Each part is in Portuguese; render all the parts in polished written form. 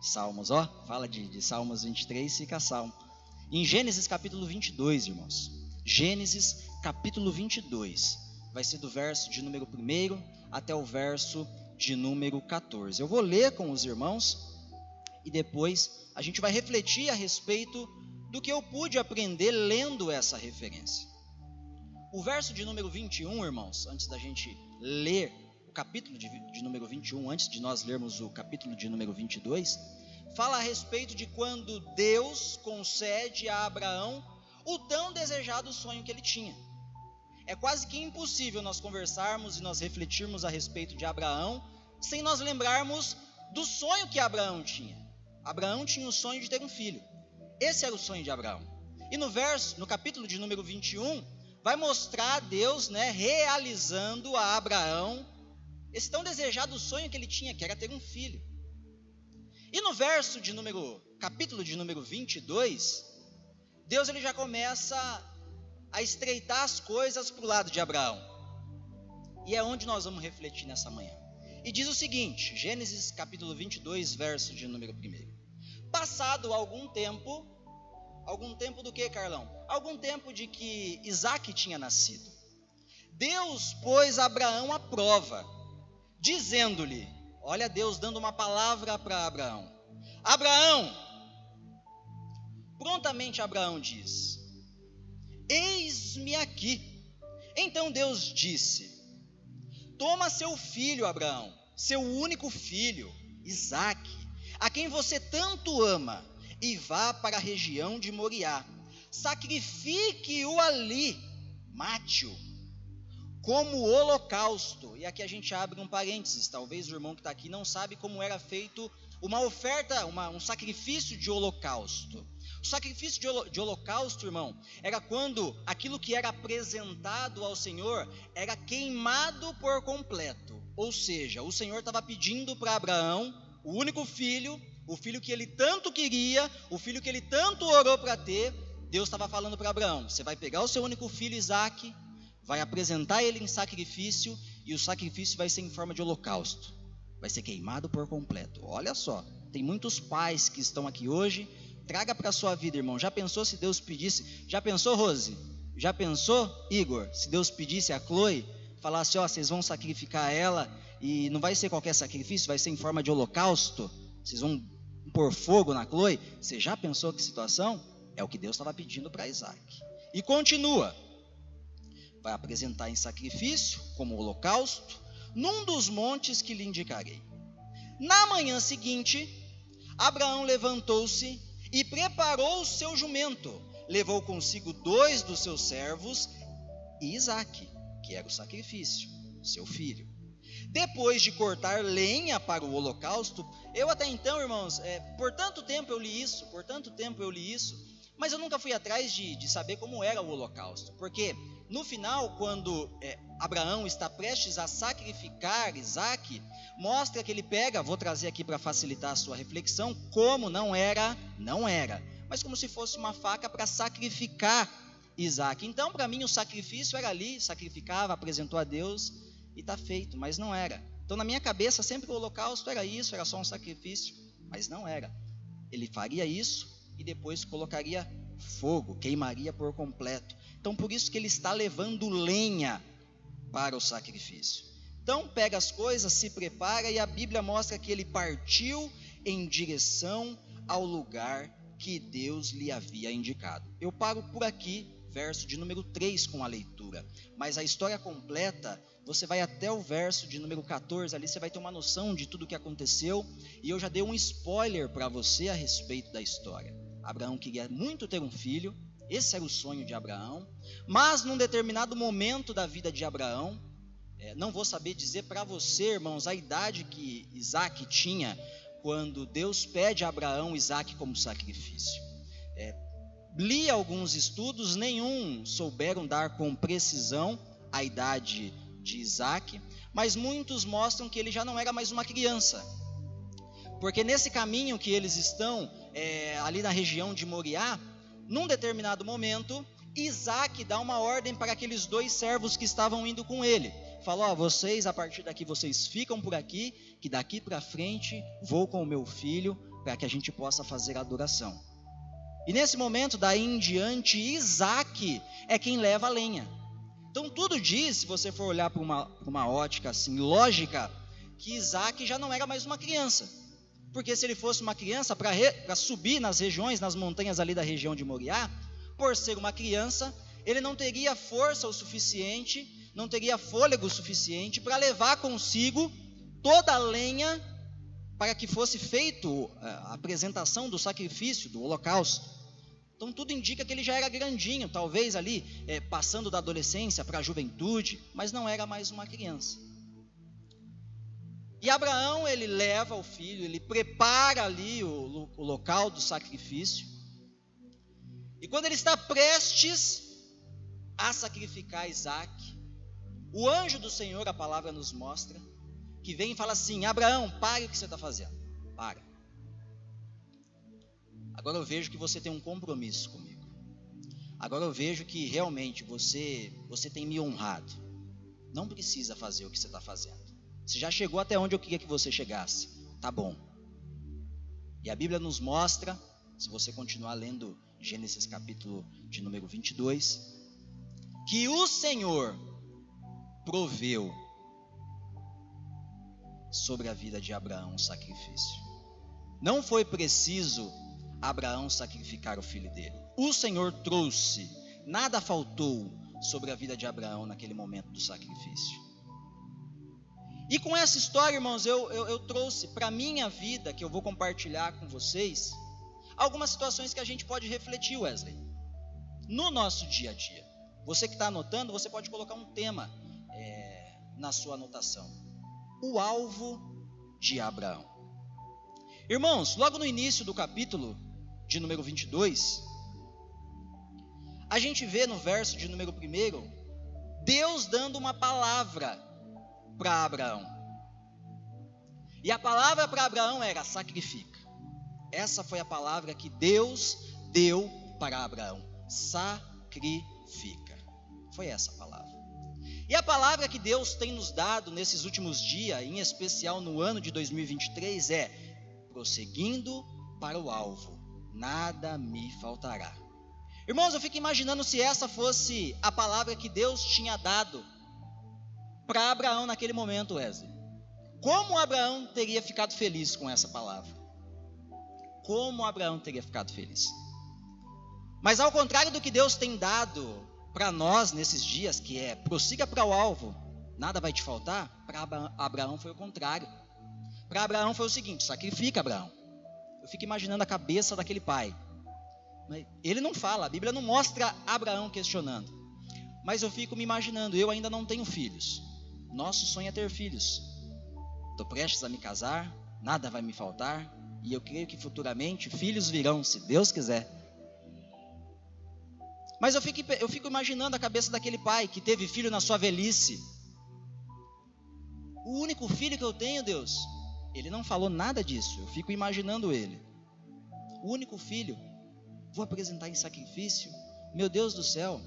Salmos, ó, fala de Salmos 23, fica Salmo. Em Gênesis capítulo 22, irmãos. Gênesis capítulo 22. Vai ser do verso de número 1 até o verso de número 14. Eu vou ler com os irmãos e depois a gente vai refletir a respeito do que eu pude aprender lendo essa referência. O verso de número 21, irmãos, antes da gente ler o capítulo de número 21, antes de nós lermos o capítulo de número 22, fala a respeito de quando Deus concede a Abraão o tão desejado sonho que ele tinha. É quase que impossível nós conversarmos e nós refletirmos a respeito de Abraão sem nós lembrarmos do sonho que Abraão tinha. Abraão tinha o sonho de ter um filho. Esse era o sonho de Abraão. E no capítulo de número 21, vai mostrar Deus, realizando a Abraão esse tão desejado sonho que ele tinha, que era ter um filho. E no capítulo de número 22, Deus ele já começa a estreitar as coisas para o lado de Abraão. E é onde nós vamos refletir nessa manhã. E diz o seguinte, Gênesis capítulo 22, verso de número 1. Passado algum tempo do que, Carlão? Algum tempo de que Isaque tinha nascido. Deus pôs Abraão à prova, dizendo-lhe, olha Deus dando uma palavra para Abraão. Abraão, prontamente Abraão diz, eis-me aqui. Então Deus disse, toma seu filho Abraão, seu único filho, Isaque, a quem você tanto ama, e vá para a região de Moriá, sacrifique-o ali, mate-o, como holocausto. E aqui a gente abre um parênteses, talvez o irmão que está aqui não sabe como era feito uma oferta, um sacrifício de holocausto. O sacrifício de holocausto, irmão, era quando aquilo que era apresentado ao Senhor era queimado por completo. Ou seja, o Senhor estava pedindo para Abraão, o único filho, o filho que ele tanto queria, o filho que ele tanto orou para ter. Deus estava falando para Abraão, você vai pegar o seu único filho Isaque, vai apresentar ele em sacrifício, e o sacrifício vai ser em forma de holocausto, vai ser queimado por completo. Olha só, tem muitos pais que estão aqui hoje, traga para a sua vida, irmão. Já pensou se Deus pedisse, já pensou, Rose? Já pensou, Igor, se Deus pedisse a Chloe, falasse, vocês vão sacrificar ela, e não vai ser qualquer sacrifício, vai ser em forma de holocausto, vocês vão pôr fogo na Chloe? Você já pensou que situação? É o que Deus estava pedindo para Isaque. E continua, vai apresentar em sacrifício, como holocausto, num dos montes que lhe indicarei. Na manhã seguinte, Abraão levantou-se e preparou o seu jumento, levou consigo 2 dos seus servos e Isaque, que era o sacrifício, seu filho. Depois de cortar lenha para o holocausto, eu até então, irmãos, por tanto tempo eu li isso, mas eu nunca fui atrás de saber como era o holocausto, porque no final, quando Abraão está prestes a sacrificar Isaque, mostra que ele pega, vou trazer aqui para facilitar a sua reflexão, como não era, mas como se fosse uma faca para sacrificar Isaque. Então, para mim, o sacrifício era ali, sacrificava, apresentou a Deus e está feito, mas não era. Então, na minha cabeça, sempre o holocausto era isso, era só um sacrifício, mas não era. Ele faria isso e depois colocaria fogo, queimaria por completo. Então, por isso que ele está levando lenha para o sacrifício. Então, pega as coisas, se prepara, e a Bíblia mostra que ele partiu em direção ao lugar que Deus lhe havia indicado. Eu paro por aqui, verso de número 3 com a leitura, mas a história completa, você vai até o verso de número 14, ali você vai ter uma noção de tudo o que aconteceu, e eu já dei um spoiler para você a respeito da história. Abraão queria muito ter um filho, esse era o sonho de Abraão, mas num determinado momento da vida de Abraão, não vou saber dizer para você, irmãos, a idade que Isaque tinha, quando Deus pede a Abraão Isaque como sacrifício. Li alguns estudos, nenhum souberam dar com precisão a idade de Isaque, mas muitos mostram que ele já não era mais uma criança, porque nesse caminho que eles estão, ali na região de Moriá, num determinado momento, Isaque dá uma ordem para aqueles 2 servos que estavam indo com ele, falou, vocês, a partir daqui, vocês ficam por aqui, que daqui para frente, vou com o meu filho para que a gente possa fazer a adoração. E nesse momento, daí em diante, Isaac é quem leva a lenha. Então tudo diz, se você for olhar para uma ótica assim, lógica, que Isaac já não era mais uma criança. Porque se ele fosse uma criança, para subir nas regiões, nas montanhas ali da região de Moriá, por ser uma criança, ele não teria força o suficiente, não teria fôlego suficiente para levar consigo toda a lenha para que fosse feito a apresentação do sacrifício, do holocausto. Então tudo indica que ele já era grandinho, talvez ali passando da adolescência para a juventude, mas não era mais uma criança. E Abraão, ele leva o filho, ele prepara ali o local do sacrifício. E quando ele está prestes a sacrificar Isaac, o anjo do Senhor, a palavra nos mostra, que vem e fala assim: Abraão, pare o que você está fazendo, para. Agora eu vejo que você tem um compromisso comigo. Agora eu vejo que realmente você tem me honrado. Não precisa fazer o que você está fazendo. Você já chegou até onde eu queria que você chegasse. Tá bom. E a Bíblia nos mostra, se você continuar lendo Gênesis capítulo de número 22, que o Senhor proveu sobre a vida de Abraão um sacrifício. Não foi preciso Abraão sacrificar o filho dele. O Senhor trouxe, nada faltou sobre a vida de Abraão naquele momento do sacrifício. E com essa história, irmãos, eu trouxe para a minha vida, que eu vou compartilhar com vocês, algumas situações que a gente pode refletir, Wesley, no nosso dia a dia. Você que está anotando, você pode colocar um tema na sua anotação. O alvo de Abraão. Irmãos, logo no início do capítulo de número 22, a gente vê no verso de número 1, Deus dando uma palavra para Abraão. E a palavra para Abraão era: sacrifica. Essa foi a palavra que Deus deu para Abraão: sacrifica. Foi essa a palavra. E a palavra que Deus tem nos dado nesses últimos dias, em especial no ano de 2023, é: prosseguindo para o alvo, nada me faltará. Irmãos, eu fico imaginando se essa fosse a palavra que Deus tinha dado para Abraão naquele momento, Wesley. Como Abraão teria ficado feliz com essa palavra? Como Abraão teria ficado feliz? Mas ao contrário do que Deus tem dado para nós nesses dias, que é: prossiga para o alvo, nada vai te faltar, para Abraão foi o contrário. Para Abraão foi o seguinte: sacrifica, Abraão. Eu fico imaginando a cabeça daquele pai. Mas ele não fala, a Bíblia não mostra Abraão questionando. Mas eu fico me imaginando: eu ainda não tenho filhos. Nosso sonho é ter filhos. Estou prestes a me casar, nada vai me faltar, e eu creio que futuramente filhos virão, se Deus quiser. Mas eu fico imaginando a cabeça daquele pai que teve filho na sua velhice. O único filho que eu tenho, Deus. Ele não falou nada disso, eu fico imaginando ele. O único filho, vou apresentar em sacrifício? Meu Deus do céu,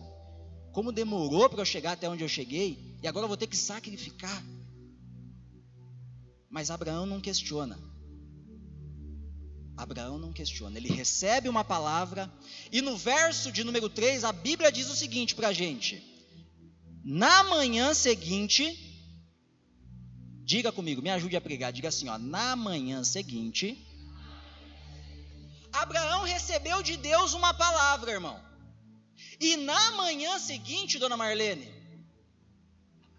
como demorou para eu chegar até onde eu cheguei, e agora eu vou ter que sacrificar. Mas Abraão não questiona. Abraão não questiona, ele recebe uma palavra, e no verso de número 3, a Bíblia diz o seguinte para a gente: na manhã seguinte, diga comigo, me ajude a pregar, diga assim, na manhã seguinte, Abraão recebeu de Deus uma palavra, irmão. E na manhã seguinte, dona Marlene,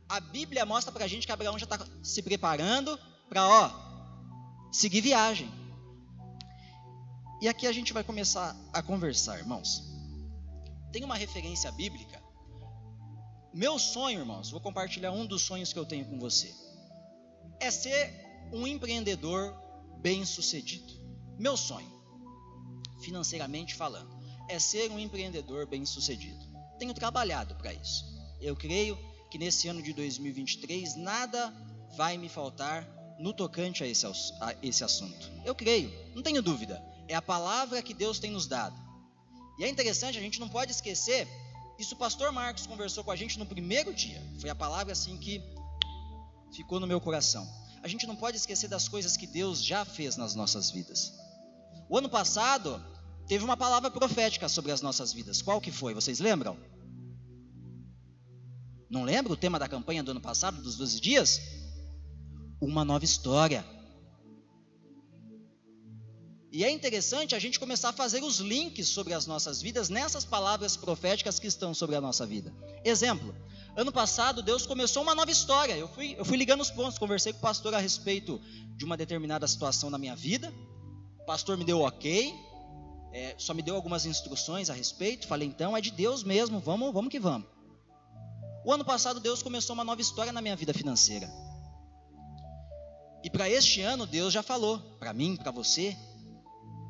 a Bíblia mostra para a gente que Abraão já está se preparando para seguir viagem. E aqui a gente vai começar a conversar, irmãos. Tem uma referência bíblica. Meu sonho, irmãos, vou compartilhar um dos sonhos que eu tenho com você. É ser um empreendedor bem-sucedido. Meu sonho, financeiramente falando, é ser um empreendedor bem-sucedido. Tenho trabalhado para isso. Eu creio que nesse ano de 2023 nada vai me faltar no tocante a esse assunto. Eu creio, não tenho dúvida. É a palavra que Deus tem nos dado. E é interessante, a gente não pode esquecer, isso o pastor Marcos conversou com a gente no primeiro dia. Foi a palavra assim que ficou no meu coração. A gente não pode esquecer das coisas que Deus já fez nas nossas vidas. O ano passado teve uma palavra profética sobre as nossas vidas. Qual que foi? Vocês lembram? Não lembra o tema da campanha do ano passado, dos 12 dias? Uma nova história. E é interessante a gente começar a fazer os links sobre as nossas vidas nessas palavras proféticas que estão sobre a nossa vida. Exemplo, ano passado Deus começou uma nova história. Eu fui ligando os pontos, conversei com o pastor a respeito de uma determinada situação na minha vida. O pastor me deu ok, só me deu algumas instruções a respeito. Falei, então é de Deus mesmo, vamos que vamos. O ano passado Deus começou uma nova história na minha vida financeira. E para este ano Deus já falou, para mim, para você,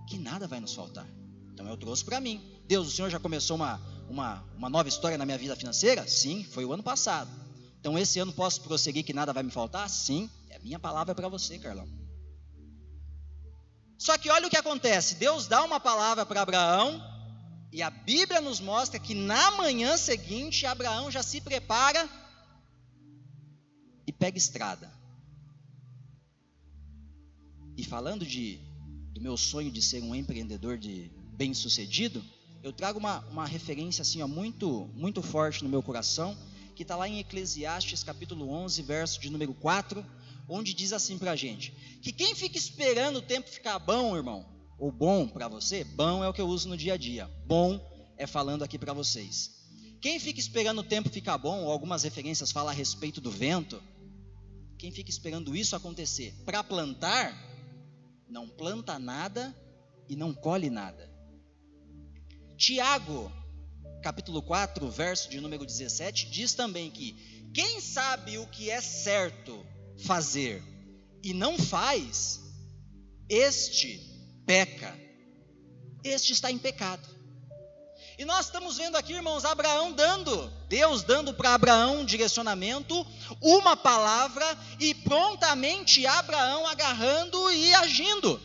que nada vai nos faltar. Então eu trouxe para mim. Deus, o Senhor já começou uma nova história na minha vida financeira? Sim, foi o ano passado. Então esse ano posso prosseguir que nada vai me faltar? Sim, é a minha palavra para você, Carlão. Só que olha o que acontece, Deus dá uma palavra para Abraão, e a Bíblia nos mostra que na manhã seguinte, Abraão já se prepara e pega estrada. E falando do meu sonho de ser um empreendedor bem-sucedido, eu trago uma referência assim, muito, muito forte no meu coração, que está lá em Eclesiastes capítulo 11, verso de número 4, onde diz assim para a gente, que quem fica esperando o tempo ficar bom, irmão, ou bom para você, bom é o que eu uso no dia a dia, bom é falando aqui para vocês. Quem fica esperando o tempo ficar bom, ou algumas referências falam a respeito do vento, quem fica esperando isso acontecer para plantar, não planta nada e não colhe nada. Tiago, capítulo 4, verso de número 17, diz também que quem sabe o que é certo fazer e não faz, este peca, este está em pecado. E nós estamos vendo aqui, irmãos, Deus dando para Abraão um direcionamento, uma palavra, e prontamente Abraão agarrando e agindo.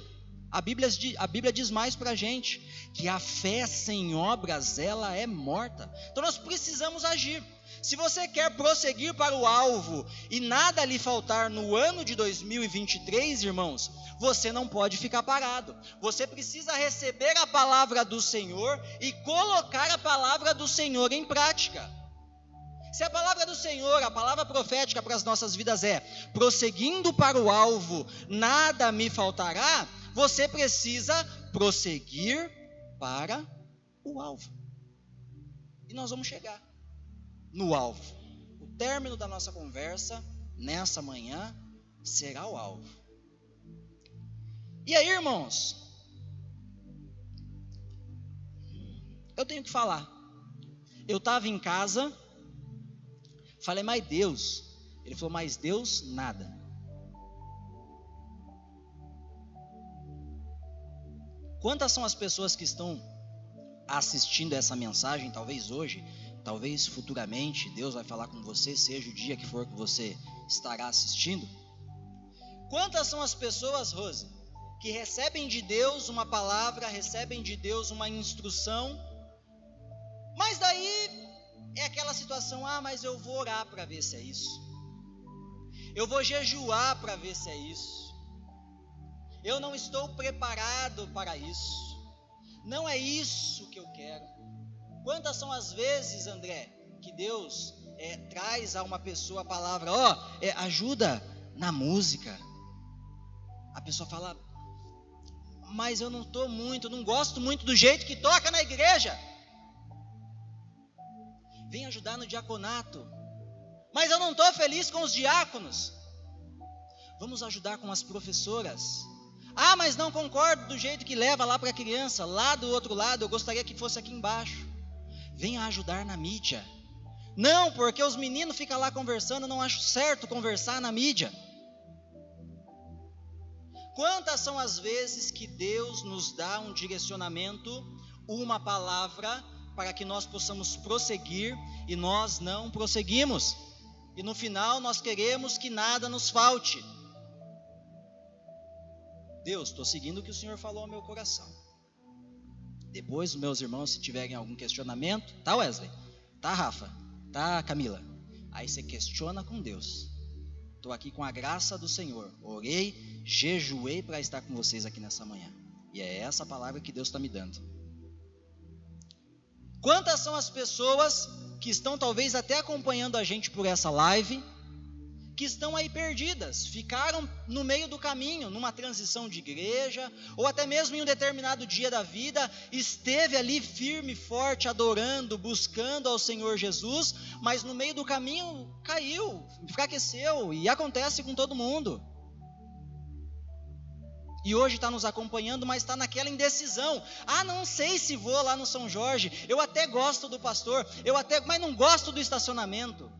A Bíblia diz mais para a gente, que a fé sem obras, ela é morta. Então nós precisamos agir. Se você quer prosseguir para o alvo e nada lhe faltar no ano de 2023, irmãos, você não pode ficar parado. Você precisa receber a palavra do Senhor e colocar a palavra do Senhor em prática. Se a palavra do Senhor, a palavra profética para as nossas vidas é prosseguindo para o alvo, nada me faltará, você precisa prosseguir para o alvo. E nós vamos chegar no alvo. O término da nossa conversa nessa manhã será o alvo. E aí, irmãos, eu tenho que falar. Eu estava em casa, falei, mas Deus. Ele falou, mas Deus nada. Quantas são as pessoas que estão assistindo essa mensagem, talvez hoje, talvez futuramente, Deus vai falar com você, seja o dia que for que você estará assistindo. Quantas são as pessoas, Rose, que recebem de Deus uma palavra, recebem de Deus uma instrução, mas daí é aquela situação, mas eu vou orar para ver se é isso, eu vou jejuar para ver se é isso, eu não estou preparado para isso, não é isso que eu quero. Quantas são as vezes, André, que Deus traz a uma pessoa a palavra, ajuda na música, a pessoa fala, mas eu não gosto muito do jeito que toca na igreja, vem ajudar no diaconato, mas eu não estou feliz com os diáconos, vamos ajudar com as professoras, mas não concordo do jeito que leva lá para a criança, lá do outro lado, eu gostaria que fosse aqui embaixo, venha ajudar na mídia, não, porque os meninos ficam lá conversando, eu não acho certo conversar na mídia. Quantas são as vezes que Deus nos dá um direcionamento, uma palavra, para que nós possamos prosseguir, e nós não prosseguimos, e no final nós queremos que nada nos falte. Deus, estou seguindo o que o Senhor falou ao meu coração. Depois, os meus irmãos, se tiverem algum questionamento, tá, Wesley? Tá, Rafa? Tá, Camila? Aí você questiona com Deus. Estou aqui com a graça do Senhor. Orei, jejuei para estar com vocês aqui nessa manhã. E é essa a palavra que Deus está me dando. Quantas são as pessoas que estão talvez até acompanhando a gente por essa live, que estão aí perdidas, ficaram no meio do caminho, numa transição de igreja, ou até mesmo em um determinado dia da vida, esteve ali firme, forte, adorando, buscando ao Senhor Jesus, mas no meio do caminho caiu, enfraqueceu, e acontece com todo mundo. E hoje está nos acompanhando, mas está naquela indecisão. Não sei se vou lá no São Jorge, eu até gosto do pastor, mas não gosto do estacionamento.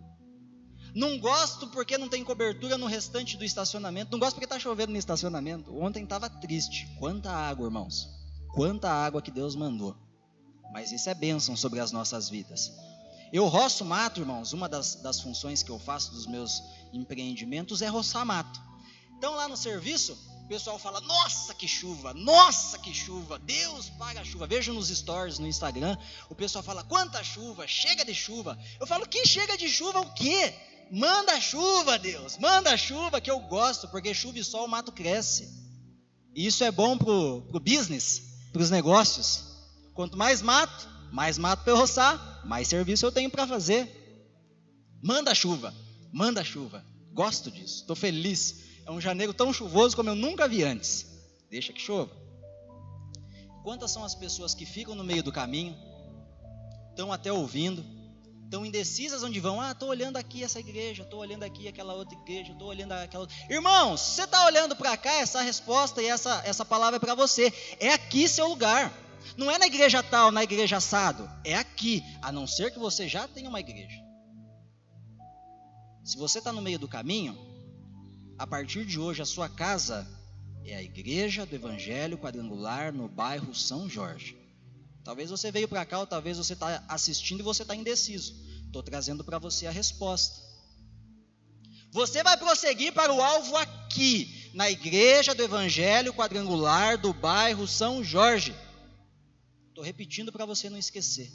Não gosto porque não tem cobertura no restante do estacionamento. Não gosto porque está chovendo no estacionamento. Ontem estava triste. Quanta água, irmãos. Quanta água que Deus mandou. Mas isso é bênção sobre as nossas vidas. Eu roço mato, irmãos. Uma das funções que eu faço dos meus empreendimentos é roçar mato. Então lá no serviço, o pessoal fala, nossa que chuva, Deus paga a chuva. Vejo nos stories no Instagram, o pessoal fala, quanta chuva, chega de chuva. Eu falo, que chega de chuva o quê? Manda chuva, Deus, manda chuva, que eu gosto, porque chuva e sol o mato cresce. E isso é bom pro business, pros negócios. Quanto mais mato para eu roçar, mais serviço eu tenho para fazer. Manda chuva, gosto disso, estou feliz. É um janeiro tão chuvoso como eu nunca vi antes. Deixa que chova. Quantas são as pessoas que ficam no meio do caminho, estão até ouvindo, estão indecisas onde vão. Estou olhando aqui essa igreja, estou olhando aqui aquela outra igreja, estou olhando aquela outra. Irmãos, se você está olhando para cá, essa resposta e essa palavra é para você. É aqui seu lugar. Não é na igreja tal, na igreja assado. É aqui, a não ser que você já tenha uma igreja. Se você está no meio do caminho, a partir de hoje a sua casa é a igreja do Evangelho Quadrangular no bairro São Jorge. Talvez você veio para cá, ou talvez você está assistindo e você está indeciso. Estou trazendo para você a resposta. Você vai prosseguir para o alvo aqui, na igreja do Evangelho Quadrangular do bairro São Jorge. Estou repetindo para você não esquecer.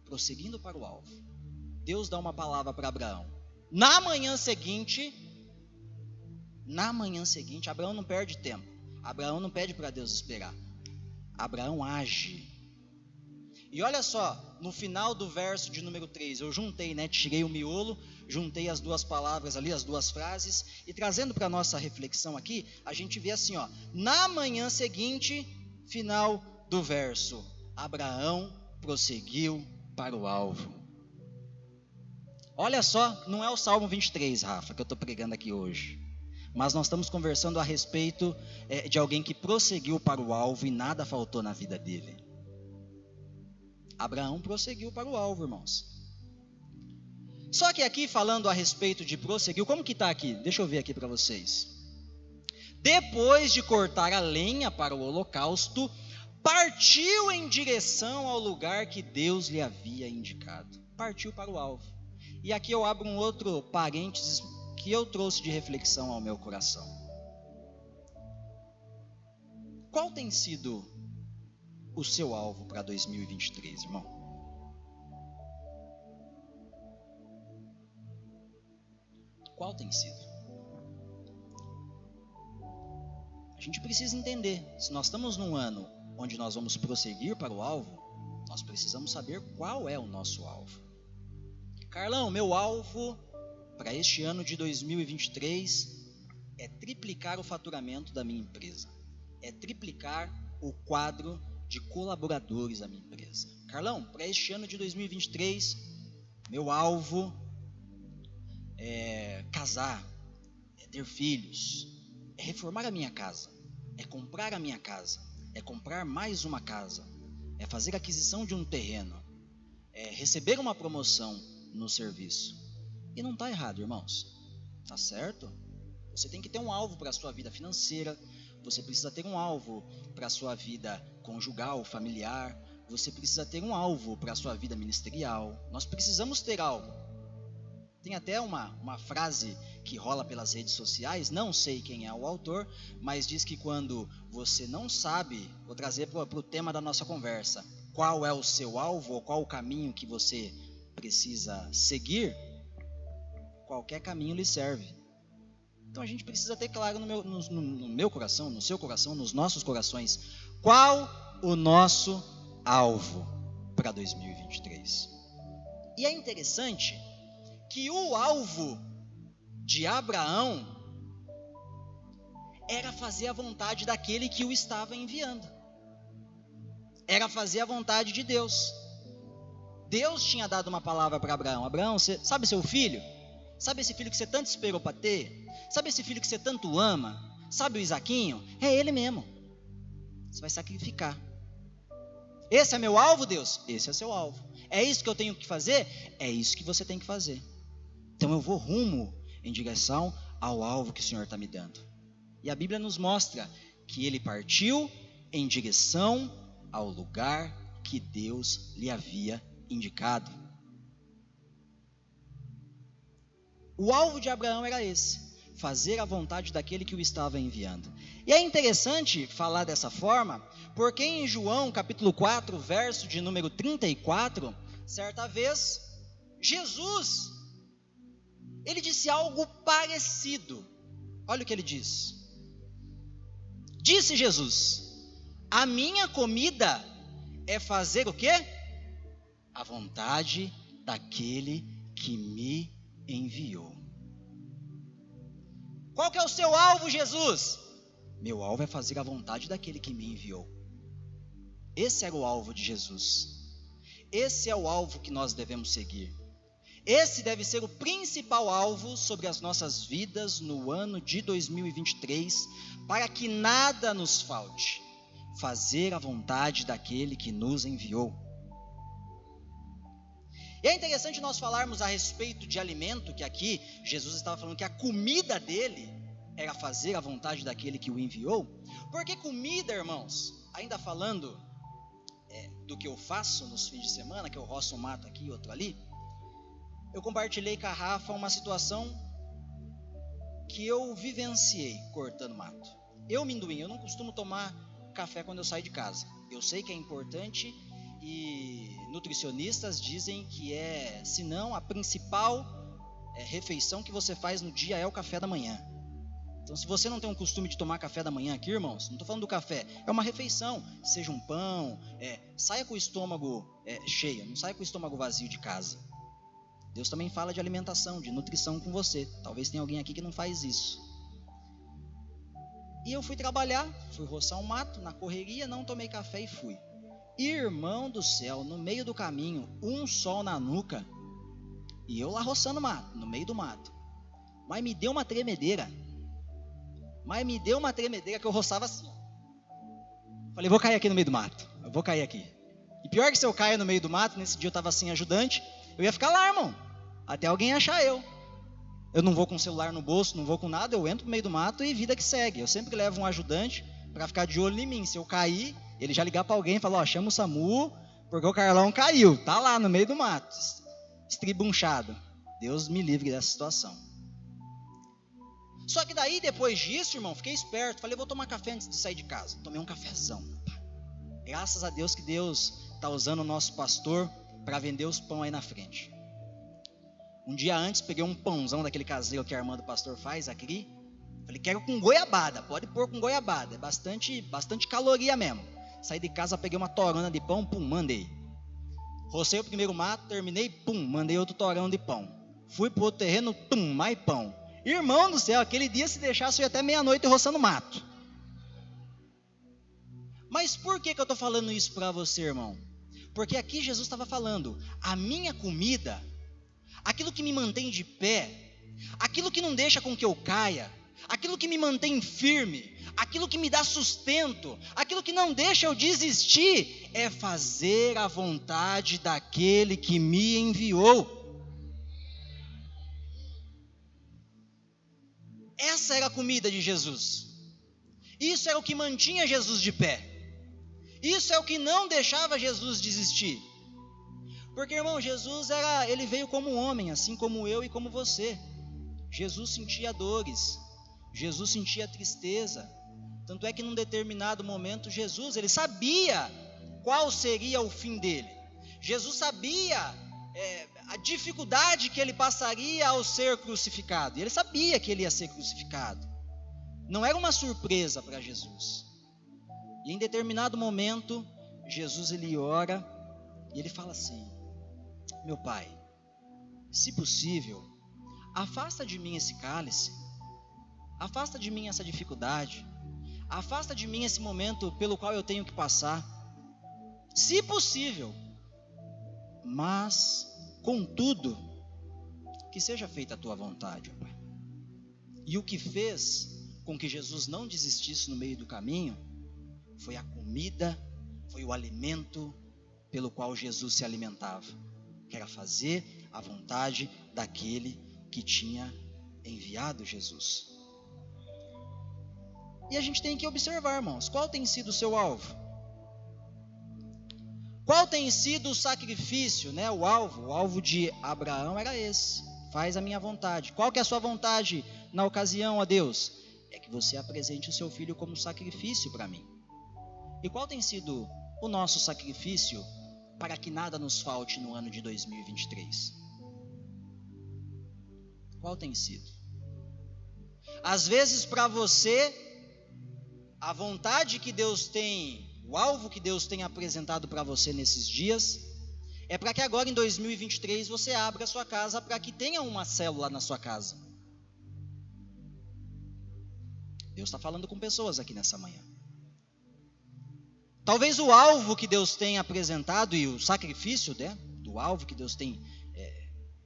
Prosseguindo para o alvo. Deus dá uma palavra para Abraão. Na manhã seguinte, Abraão não perde tempo. Abraão não pede para Deus esperar. Abraão age. E olha só, no final do verso de número 3, eu juntei, tirei o miolo, juntei as duas palavras ali, as duas frases, e trazendo para a nossa reflexão aqui, a gente vê assim, na manhã seguinte, final do verso, Abraão prosseguiu para o alvo. Olha só, não é o Salmo 23, Rafa, que eu estou pregando aqui hoje. Mas nós estamos conversando a respeito de alguém que prosseguiu para o alvo e nada faltou na vida dele. Abraão prosseguiu para o alvo, irmãos. Só que aqui falando a respeito de prosseguiu, como que está aqui? Deixa eu ver aqui para vocês. Depois de cortar a lenha para o holocausto, partiu em direção ao lugar que Deus lhe havia indicado. Partiu para o alvo. E aqui eu abro um outro parênteses que eu trouxe de reflexão ao meu coração. Qual tem sido o seu alvo para 2023, irmão? Qual tem sido? A gente precisa entender, se nós estamos num ano onde nós vamos prosseguir para o alvo, nós precisamos saber qual é o nosso alvo. Carlão, meu alvo para este ano de 2023 é triplicar o faturamento da minha empresa. É triplicar o quadro de colaboradores da minha empresa. Carlão, para este ano de 2023, meu alvo é casar, é ter filhos, é reformar a minha casa, é comprar a minha casa, é comprar mais uma casa, é fazer aquisição de um terreno, é receber uma promoção no serviço. E não está errado, irmãos. Está certo? Você tem que ter um alvo para a sua vida financeira. Você precisa ter um alvo para a sua vida conjugal, familiar. Você precisa ter um alvo para a sua vida ministerial. Nós precisamos ter algo. Tem até uma frase que rola pelas redes sociais, não sei quem é o autor, mas diz que quando você não sabe, vou trazer para o tema da nossa conversa, qual é o seu alvo ou qual o caminho que você precisa seguir, qualquer caminho lhe serve. Então a gente precisa ter claro no meu coração, no seu coração, nos nossos corações, qual o nosso alvo para 2023. E é interessante que o alvo de Abraão era fazer a vontade daquele que o estava enviando. Era fazer a vontade de Deus. Deus tinha dado uma palavra para Abraão. Abraão, você sabe seu filho? Sabe esse filho que você tanto esperou para ter? Sabe esse filho que você tanto ama? Sabe o Isaquinho? É ele mesmo. Você vai sacrificar. Esse é meu alvo, Deus? Esse é seu alvo. É isso que eu tenho que fazer? É isso que você tem que fazer. Então eu vou rumo em direção ao alvo que o Senhor está me dando. E a Bíblia nos mostra que ele partiu em direção ao lugar que Deus lhe havia indicado. O alvo de Abraão era esse: fazer a vontade daquele que o estava enviando. E é interessante falar dessa forma, porque em João capítulo 4, verso de número 34, certa vez, Jesus, ele disse algo parecido. Olha o que ele diz. Disse Jesus: a minha comida é fazer o quê? A vontade daquele que me enviou. Qual que é o seu alvo, Jesus? Meu alvo é fazer a vontade daquele que me enviou. Esse era o alvo de Jesus. Esse é o alvo que nós devemos seguir. Esse deve ser o principal alvo sobre as nossas vidas no ano de 2023, para que nada nos falte. Fazer a vontade daquele que nos enviou. E é interessante nós falarmos a respeito de alimento, que aqui Jesus estava falando que a comida dele era fazer a vontade daquele que o enviou. Porque comida, irmãos, ainda falando do que eu faço nos fins de semana, que eu roço um mato aqui e outro ali, eu compartilhei com a Rafa uma situação que eu vivenciei cortando mato. Eu, Minduim, eu não costumo tomar café quando eu saio de casa. Eu sei que é importante e nutricionistas dizem que se não, a principal refeição que você faz no dia é o café da manhã. Então, se você não tem um costume de tomar café da manhã aqui, irmãos, não estou falando do café, é uma refeição, seja um pão, saia com o estômago cheio, não saia com o estômago vazio de casa. Deus também fala de alimentação, de nutrição com você. Talvez tenha alguém aqui que não faz isso. E eu fui trabalhar, fui roçar um mato, na correria, não tomei café e fui. Irmão do céu, no meio do caminho, um sol na nuca, e eu lá roçando mato, no meio do mato. Mas me deu uma tremedeira. Que eu roçava assim. Falei, vou cair aqui no meio do mato. Eu vou cair aqui. E pior que se eu caia no meio do mato, nesse dia eu estava sem ajudante, eu ia ficar lá, irmão, até alguém achar eu. Eu não vou com o celular no bolso, não vou com nada, eu entro no meio do mato e vida que segue. Eu sempre levo um ajudante para ficar de olho em mim. Se eu cair, ele já ligar para alguém e falar, chama o SAMU, porque o Carlão caiu, tá lá no meio do mato, estribunchado. Deus me livre dessa situação. Só que daí, depois disso, irmão, fiquei esperto. Falei, vou tomar café antes de sair de casa. Tomei um cafezão. Graças a Deus que Deus está usando o nosso pastor para vender os pão aí na frente. Um dia antes, peguei um pãozão daquele caseiro que a irmã do pastor faz, aqui. Falei, quero com goiabada, pode pôr com goiabada. É bastante caloria mesmo. Saí de casa, peguei uma torona de pão, pum, mandei. Rocei o primeiro mato, terminei, pum, mandei outro torão de pão. Fui pro outro terreno, pum, mais pão. Irmão do céu, aquele dia se deixasse eu ia até meia-noite roçando mato. Mas por que eu estou falando isso para você, irmão? Porque aqui Jesus estava falando, a minha comida, aquilo que me mantém de pé, aquilo que não deixa com que eu caia, aquilo que me mantém firme, aquilo que me dá sustento, aquilo que não deixa eu desistir, é fazer a vontade daquele que me enviou. Essa era a comida de Jesus. Isso era o que mantinha Jesus de pé. Isso é o que não deixava Jesus desistir. Porque, irmão, ele veio como um homem, assim como eu e como você. Jesus sentia dores, Jesus sentia tristeza. Tanto é que num determinado momento, ele sabia qual seria o fim dele. Jesus sabia a dificuldade que ele passaria ao ser crucificado. E ele sabia que ele ia ser crucificado. Não era uma surpresa para Jesus. E em determinado momento, Jesus ele ora e ele fala assim: meu Pai, se possível, afasta de mim esse cálice, afasta de mim essa dificuldade, afasta de mim esse momento pelo qual eu tenho que passar, se possível, mas, contudo, que seja feita a tua vontade, ó Pai. E o que fez com que Jesus não desistisse no meio do caminho foi a comida, foi o alimento pelo qual Jesus se alimentava, que era fazer a vontade daquele que tinha enviado Jesus. E a gente tem que observar, irmãos, qual tem sido o seu alvo? Qual tem sido o sacrifício, né? O alvo de Abraão era esse: faz a minha vontade. Qual que é a sua vontade na ocasião, ó Deus? É que você apresente o seu filho como sacrifício para mim. E qual tem sido o nosso sacrifício para que nada nos falte no ano de 2023? Qual tem sido? Às vezes para você, a vontade que Deus tem, o alvo que Deus tem apresentado para você nesses dias, é para que agora em 2023 você abra a sua casa para que tenha uma célula na sua casa. Deus está falando com pessoas aqui nessa manhã. Talvez o alvo que Deus tem apresentado e o sacrifício, né, do alvo que Deus tem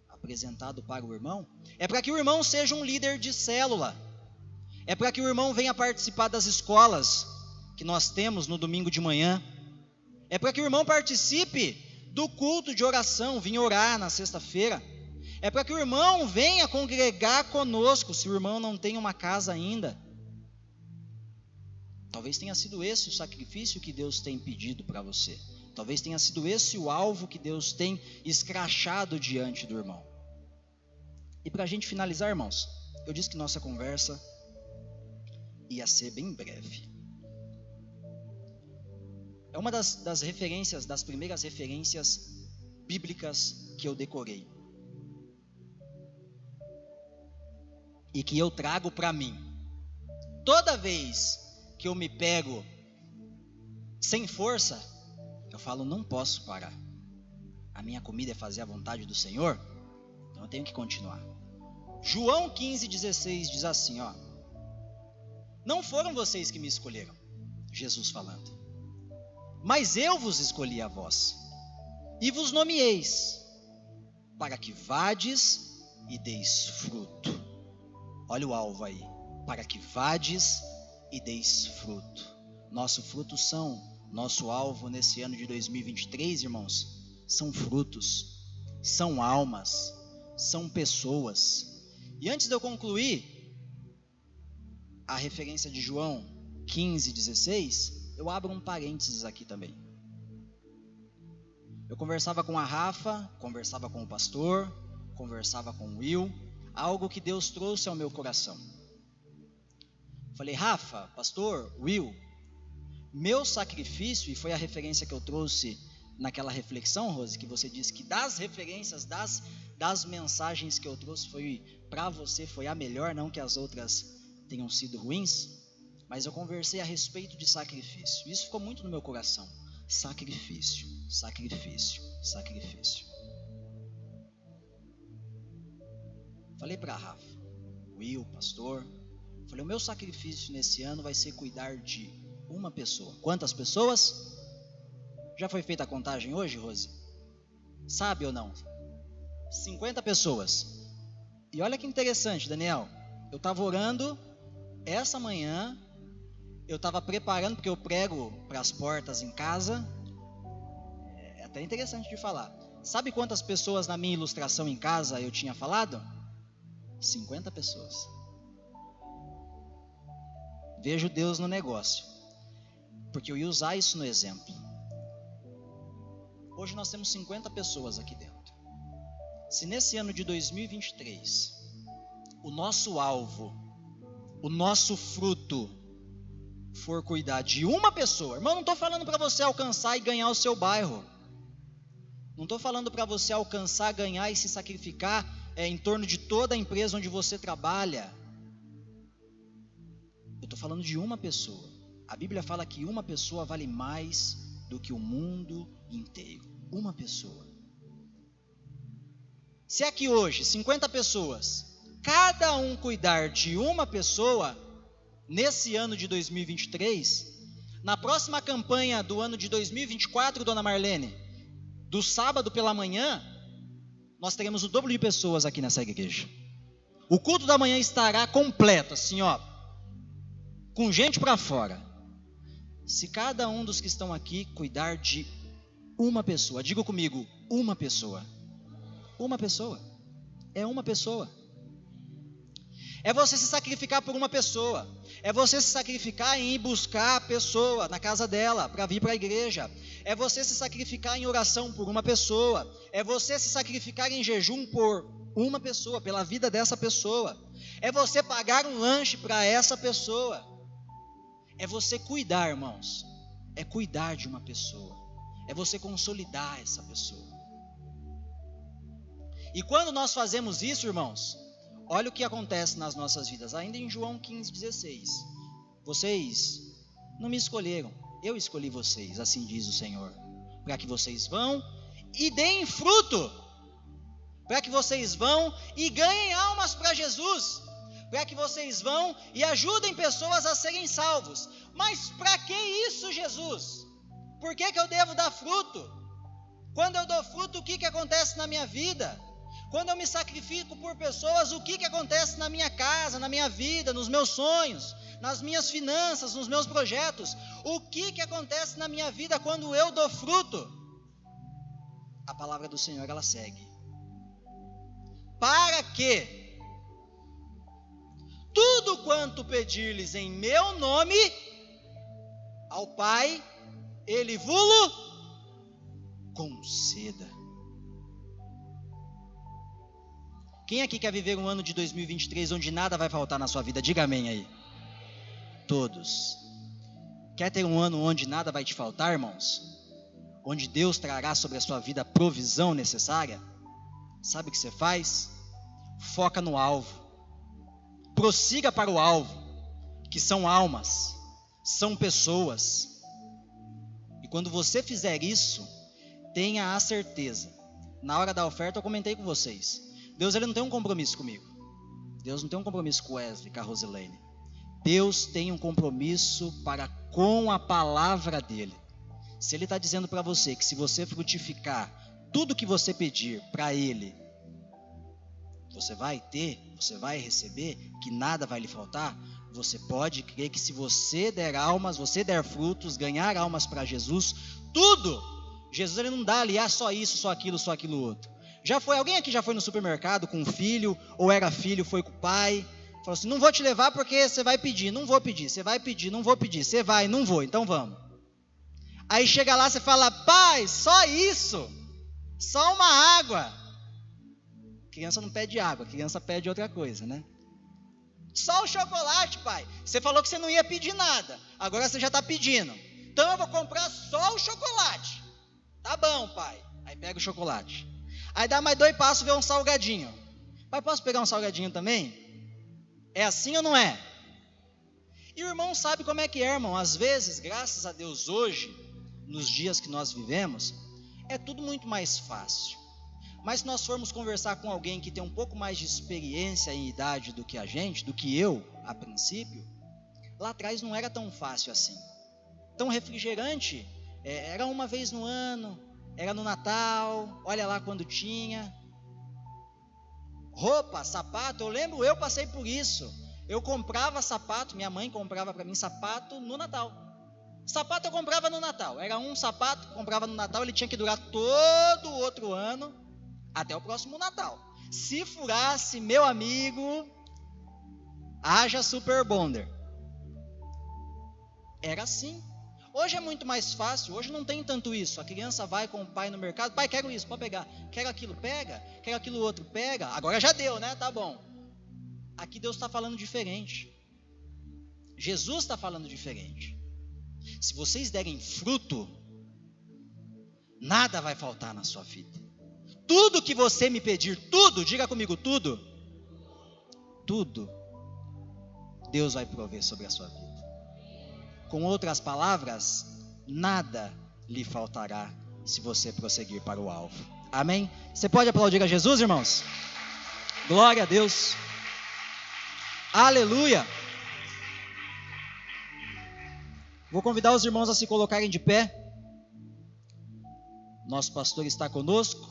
apresentado para o irmão, é para que o irmão seja um líder de célula, é para que o irmão venha participar das escolas que nós temos no domingo de manhã, é para que o irmão participe do culto de oração, venha orar na sexta-feira, é para que o irmão venha congregar conosco, se o irmão não tem uma casa ainda. Talvez tenha sido esse o sacrifício que Deus tem pedido para você. Talvez tenha sido esse o alvo que Deus tem escrachado diante do irmão. E para a gente finalizar, irmãos, eu disse que nossa conversa ia ser bem breve. É uma das referências, das primeiras referências bíblicas que eu decorei. E que eu trago para mim. Toda vez que eu me pego sem força, eu falo: não posso parar. A minha comida é fazer a vontade do Senhor, então eu tenho que continuar. João 15,16 diz assim, ó: não foram vocês que me escolheram, Jesus falando, mas eu vos escolhi a vós, e vos nomeeis, para que vades e deis fruto. Olha o alvo aí: para que vades e deis fruto. Nosso alvo nesse ano de 2023, irmãos, são frutos, são almas, são pessoas. E antes de eu concluir a referência de João 15,16, eu abro um parênteses aqui também. Eu conversava com a Rafa, conversava com o pastor, conversava com o Will, algo que Deus trouxe ao meu coração. Falei: Rafa, pastor, Will, meu sacrifício, e foi a referência que eu trouxe naquela reflexão, Rose, que você disse que das referências, das mensagens que eu trouxe, foi para você, foi a melhor, não que as outras tenham sido ruins, mas eu conversei a respeito de sacrifício. Isso ficou muito no meu coração: sacrifício, sacrifício, sacrifício. Falei para a Rafa, Will, pastor, falei: o meu sacrifício nesse ano vai ser cuidar de uma pessoa. Quantas pessoas? Já foi feita a contagem hoje, Rose? Sabe ou não? 50 pessoas. E olha que interessante, Daniel, eu estava orando essa manhã, eu estava preparando, porque eu prego para as portas em casa, é até interessante de falar. Sabe quantas pessoas na minha ilustração em casa eu tinha falado? 50 pessoas. Vejo Deus no negócio, porque eu ia usar isso no exemplo. Hoje nós temos 50 pessoas aqui dentro. Se nesse ano de 2023, o nosso alvo, o nosso fruto, for cuidar de uma pessoa, irmão, não estou falando para você alcançar e ganhar o seu bairro. Não estou falando para você alcançar, ganhar e se sacrificar em torno de toda a empresa onde você trabalha. Eu estou falando de uma pessoa. A Bíblia fala que uma pessoa vale mais do que o mundo inteiro. Uma pessoa. Se aqui hoje 50 pessoas, cada um cuidar de uma pessoa, nesse ano de 2023, na próxima campanha do ano de 2024, dona Marlene, do sábado pela manhã, nós teremos o dobro de pessoas aqui nessa igreja. O culto da manhã estará completo, assim ó, com gente para fora. Se cada um dos que estão aqui cuidar de uma pessoa, diga comigo, uma pessoa. Uma pessoa. É uma pessoa. É você se sacrificar por uma pessoa. É você se sacrificar em ir buscar a pessoa na casa dela, para vir para a igreja. É você se sacrificar em oração por uma pessoa. É você se sacrificar em jejum por uma pessoa, pela vida dessa pessoa. É você pagar um lanche para essa pessoa. É você cuidar, irmãos. É cuidar de uma pessoa. É você consolidar essa pessoa. E quando nós fazemos isso, irmãos, olha o que acontece nas nossas vidas. Ainda em João 15,16. Vocês não me escolheram, eu escolhi vocês, assim diz o Senhor, para que vocês vão e deem fruto, para que vocês vão e ganhem almas para Jesus, para que vocês vão e ajudem pessoas a serem salvos. Mas para que isso, Jesus? Por que eu devo dar fruto? Quando eu dou fruto, o que acontece na minha vida? Quando eu me sacrifico por pessoas, o que acontece na minha casa, na minha vida, nos meus sonhos, nas minhas finanças, nos meus projetos? O que acontece na minha vida quando eu dou fruto? A palavra do Senhor, ela segue. Para que tudo quanto pedir-lhes em meu nome, ao Pai, Ele vos conceda. Quem aqui quer viver um ano de 2023 onde nada vai faltar na sua vida? Diga amém aí. Todos. Quer ter um ano onde nada vai te faltar, irmãos? Onde Deus trará sobre a sua vida a provisão necessária? Sabe o que você faz? Foca no alvo. Prossiga para o alvo, que são almas, são pessoas. E quando você fizer isso, tenha a certeza. Na hora da oferta eu comentei com vocês. Deus, ele não tem um compromisso comigo. Deus não tem um compromisso com Wesley, com a Rosilene. Deus tem um compromisso para com a palavra dele. Se ele está dizendo para você que se você frutificar tudo que você pedir para ele, você vai ter, você vai receber, que nada vai lhe faltar, você pode crer que se você der almas, você der frutos, ganhar almas para Jesus, tudo, Jesus ele não dá ali, só isso, só aquilo outro. Já foi, alguém aqui já foi no supermercado com um filho, ou era filho, foi com o pai, falou assim, não vou te levar porque você vai pedir, não vou pedir, você vai pedir, não vou pedir, você vai, não vou, então vamos. Aí chega lá, você fala, pai, só isso, só uma água. Criança não pede água, criança pede outra coisa, né? Só o chocolate, pai, você falou que você não ia pedir nada, agora você já está pedindo, então eu vou comprar só o chocolate. Tá bom, pai, aí pega o chocolate. Aí dá mais 2 passos, vê um salgadinho. Pai, posso pegar um salgadinho também? É assim ou não é? E o irmão sabe como é que é, irmão. Às vezes, graças a Deus, hoje, nos dias que nós vivemos, é tudo muito mais fácil. Mas se nós formos conversar com alguém que tem um pouco mais de experiência em idade do que a gente, do que eu, a princípio, lá atrás não era tão fácil assim. Então, refrigerante era uma vez no ano, era no Natal, olha lá quando tinha. Roupa, sapato, eu lembro, eu passei por isso. Eu comprava sapato, minha mãe comprava para mim sapato no Natal. Sapato eu comprava no Natal, era um sapato, comprava no Natal, ele tinha que durar todo o outro ano, até o próximo Natal. Se furasse, meu amigo, haja Super Bonder. Era assim. Hoje é muito mais fácil, hoje não tem tanto isso. A criança vai com o pai no mercado, pai, quero isso, pode pegar. Quero aquilo, pega. Quero aquilo outro, pega. Agora já deu, né? Tá bom. Aqui Deus está falando diferente. Jesus está falando diferente. Se vocês derem fruto, nada vai faltar na sua vida. Tudo que você me pedir, tudo, diga comigo, tudo, Deus vai prover sobre a sua vida. Com outras palavras, nada lhe faltará se você prosseguir para o alvo. Amém? Você pode aplaudir a Jesus, irmãos? Glória a Deus. Aleluia. Vou convidar os irmãos a se colocarem de pé. Nosso pastor está conosco.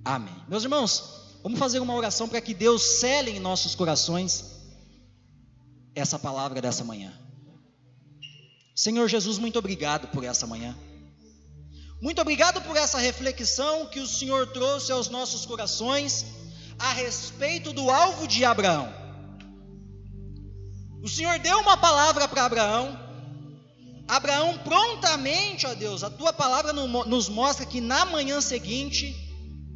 Amém. Meus irmãos, vamos fazer uma oração para que Deus cele em nossos corações essa palavra dessa manhã. Senhor Jesus, muito obrigado por essa manhã. Muito obrigado por essa reflexão que o Senhor trouxe aos nossos corações a respeito do alvo de Abraão. O Senhor deu uma palavra para Abraão. Abraão prontamente, ó Deus, a tua palavra nos mostra que na manhã seguinte,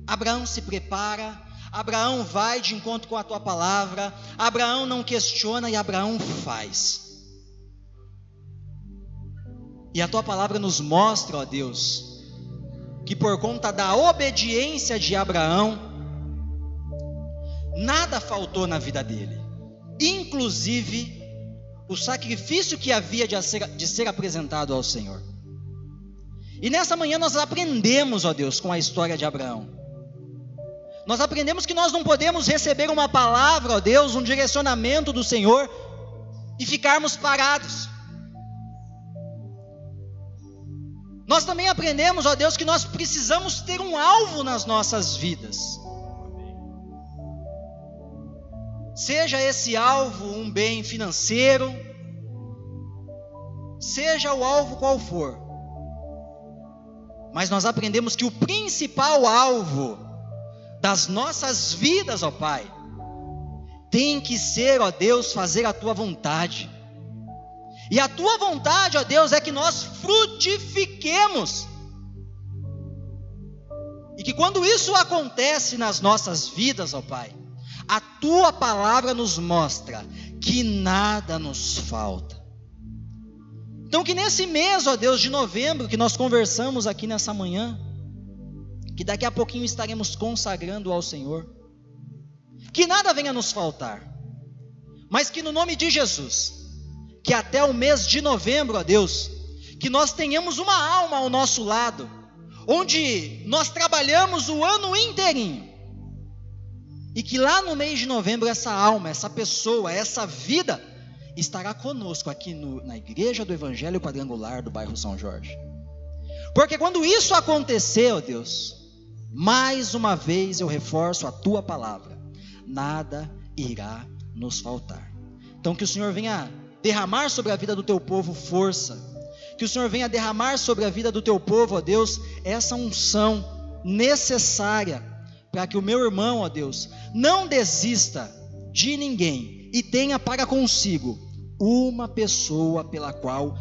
Abraão se prepara, Abraão vai de encontro com a tua palavra, Abraão não questiona e Abraão faz. E a tua palavra nos mostra, ó Deus, que por conta da obediência de Abraão, nada faltou na vida dele, inclusive o sacrifício que havia de ser apresentado ao Senhor. E nessa manhã nós aprendemos, ó Deus, com a história de Abraão. Nós aprendemos que nós não podemos receber uma palavra, ó Deus, um direcionamento do Senhor e ficarmos parados. Nós também aprendemos, ó Deus, que nós precisamos ter um alvo nas nossas vidas. Seja esse alvo um bem financeiro, seja o alvo qual for. Mas nós aprendemos que o principal alvo das nossas vidas, ó Pai, tem que ser, ó Deus, fazer a tua vontade. E a tua vontade, ó Deus, é que nós frutifiquemos. E que quando isso acontece nas nossas vidas, ó Pai, a tua palavra nos mostra que nada nos falta. Então que nesse mês, ó Deus, de novembro, que nós conversamos aqui nessa manhã, que daqui a pouquinho estaremos consagrando ao Senhor, que nada venha nos faltar, mas que no nome de Jesus, que até o mês de novembro, ó Deus, que nós tenhamos uma alma ao nosso lado, onde nós trabalhamos o ano inteirinho, e que lá no mês de novembro essa alma, essa pessoa, essa vida estará conosco aqui na Igreja do Evangelho Quadrangular do bairro São Jorge. Porque quando isso acontecer, ó Deus, mais uma vez eu reforço a tua palavra, nada irá nos faltar. Então que o Senhor venha derramar sobre a vida do teu povo força, que o Senhor venha derramar sobre a vida do teu povo, ó Deus, essa unção necessária, para que o meu irmão, ó Deus, não desista de ninguém, e tenha para consigo uma pessoa pela qual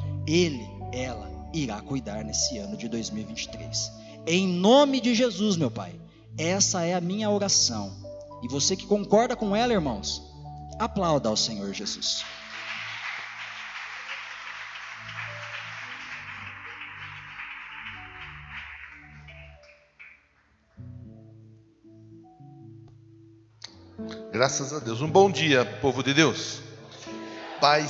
ela irá cuidar nesse ano de 2023. Em nome de Jesus, meu Pai, essa é a minha oração. E você que concorda com ela, irmãos, aplauda ao Senhor Jesus. Graças a Deus. Um bom dia, povo de Deus. Pai